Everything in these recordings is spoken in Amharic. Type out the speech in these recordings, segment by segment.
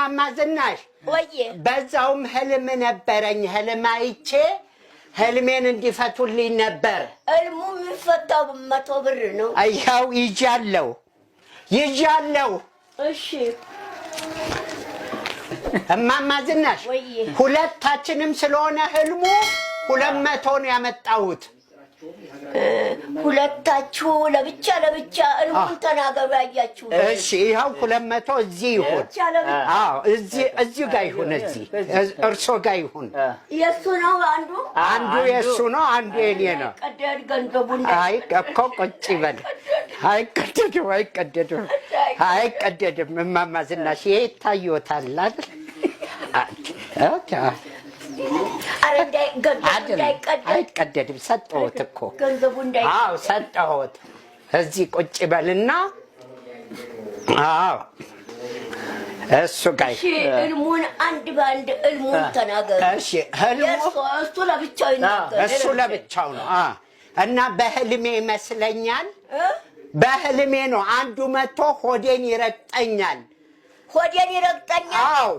እማማ ዝናሽ ወዬ በዛውም ህልም ነበረኝ ህልም አይቼ ህልሜን እንዲፈቱልኝ ነበር ህልሙ የሚፈታው 100 ብር ነው አይያው ይጃለው እሺ እማማ ዝናሽ ሁለታችንም ስለሆነ ህልሙ 200 ነው ያመጣሁት ሁለታችሁ ለብቻ ህልሙን ተናገሩ ያያችሁ እሺ ይሄው 200 እዚህ ይሁን አዎ እዚህ ጋር ይሁን እዚህ እርሶ ጋር ይሁን የሱ ነው አንዱ የሱ ነው አንዱ የኔ ነው ቀደድ ገንዘቡን አይ እኮ ቁጭ ይበል አይቀደድም እማማ ዝናሽ ይሄ ይታየዎታል አይደል አይቀደድም ሰጠሁት እኮ አዎ ሰጠሁት እዚህ ቁጭ በልና አዎ እሱ ጋር ህልሙን አንድ ባንድ ህልሙን ተናገሩ እሺ ህልሙ እሱ ለብቻው ነው እና በህልሜ ይመስለኛል በህልሜ ነው አንዱ መጥቶ ሆዴን ይረግጠኛል አዎ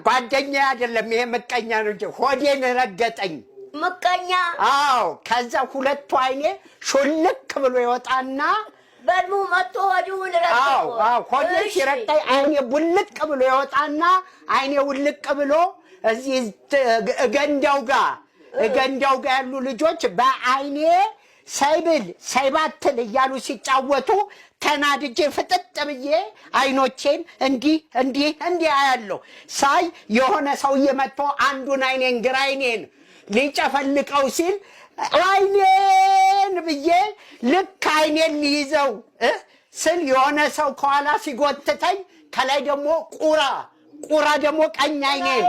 ጓደኛ አይደለም ይሄ ምቀኛ ነው እንጂ ሆዴን ረገጠኝ ምቀኛ አዎ ከዛ ሁለቱ አይኔ ሹልክ ብሎ ይወጣና በልሙ መጥቶ ሆዱን ረገጠው አዎ ሆዴን ሲረግጠኝ አይኔ ቡልቅ ብሎ ይወጣና አይኔ ውልቅ ብሎ እዚህ ገንዳው ጋር ያሉ ልጆች በአይኔ ሳይባትል እያሉ ሲጫወቱ ተናድጄ ፍጥጥ ብዬ አይኖቼን እንዲህ አያለሁ ሳይ የሆነ ሰውዬ መጥቶ አንዱን አይኔን ግራ አይኔን ሊጨፈልቀው ሲል አይኔን ብዬ ልክ አይኔን ሊይዘው ስል የሆነ ሰው ከኋላ ሲጎትተኝ ከላይ ደግሞ ቁራ ደግሞ ቀኝ አይኔን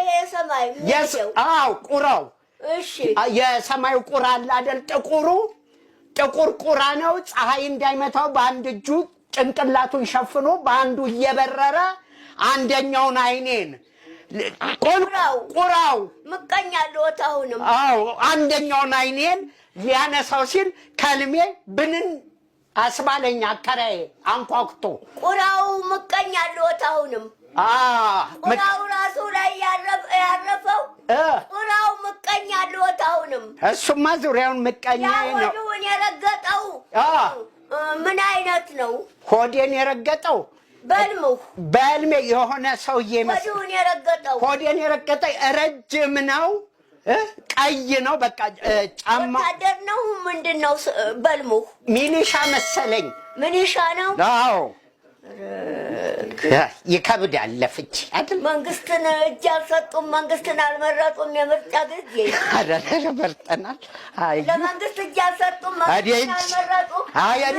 አዎ ቁራው እሺ የሰማዩ ቁራ አለ አይደል ጥቁር ቁራ ነው ፀሐይ እንዳይመታው በአንድ እጁ ጭንቅላቱን ሸፍኖ በአንዱ እየበረረ አንደኛውን አይኔን ቁራው ምቀኛ ለወታውንም አዎ አንደኛውን አይኔን ሊያነሳው ሲል ከልሜ ብንን አስባለኛ አከራዬ አንኳኩቶ ቁራው ምቀኛ ለወታውንም ቁራው ራሱ ላይ ያረፈው ቁራው ምቀኛ ለወታውንም እሱማ ዙሪያውን ምቀኛ ነው ሆዴን የረገጠው ምን አይነት ነው ሆዴን የረገጠው በልሜ የሆነ ሰውዬ ሆዴን የረገጠው ረጅም ነው ቀይ ነው በቃ ጫማ ወታደር ነው ምንድነው በልሙ ሚሊሻ መሰለኝ ሚሊሻ ነው አዎ ይከብዳል ለፍቺ አይደል መንግስትን እጅ አልሰጡም መንግስትን አልመረጡም የምርጫ ጊዜ አረረ መርጠናል አይ ለመንግስት እጅ አልሰጡም መንግስትን አልመረጡም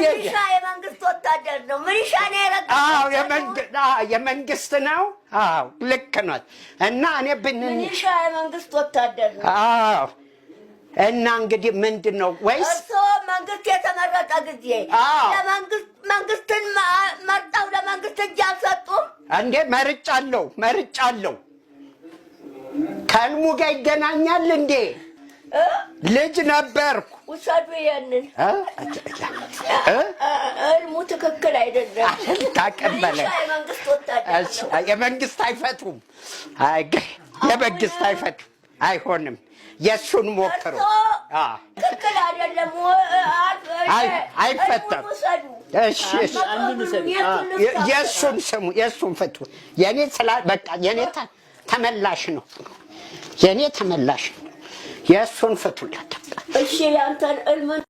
ሚሊሻ የመንግስት ወታደር ነው ሚሊሻ ነው አዎ የመንግስት ነው አዎ ልክ ነው እና እኔ ሚሊሻ የመንግስት ወታደር ነው አዎ እና እንግዲህ ምንድነው ወይስ መንግስት የተመረጠ ጊዜ መንግስትን መርጠው ለመንግስት እጅ አልሰጡም እንዴ መርጫለሁ ከልሙ ጋር ይገናኛል እንዴ ልጅ ነበርኩ ውሰዱ ያንን ህልሙ ትክክል አይደለም ታቀበለ የመንግስት አይፈቱም የመንግስት አይፈቱም አይሆንም የሱን ሞክሩ ትክክል አይደለም አይፈታም እሺ የሱን ፈቱ የኔ በቃ የኔ ተመላሽ ነው የሱን ፈቱላት እሺ ያንተን ህልም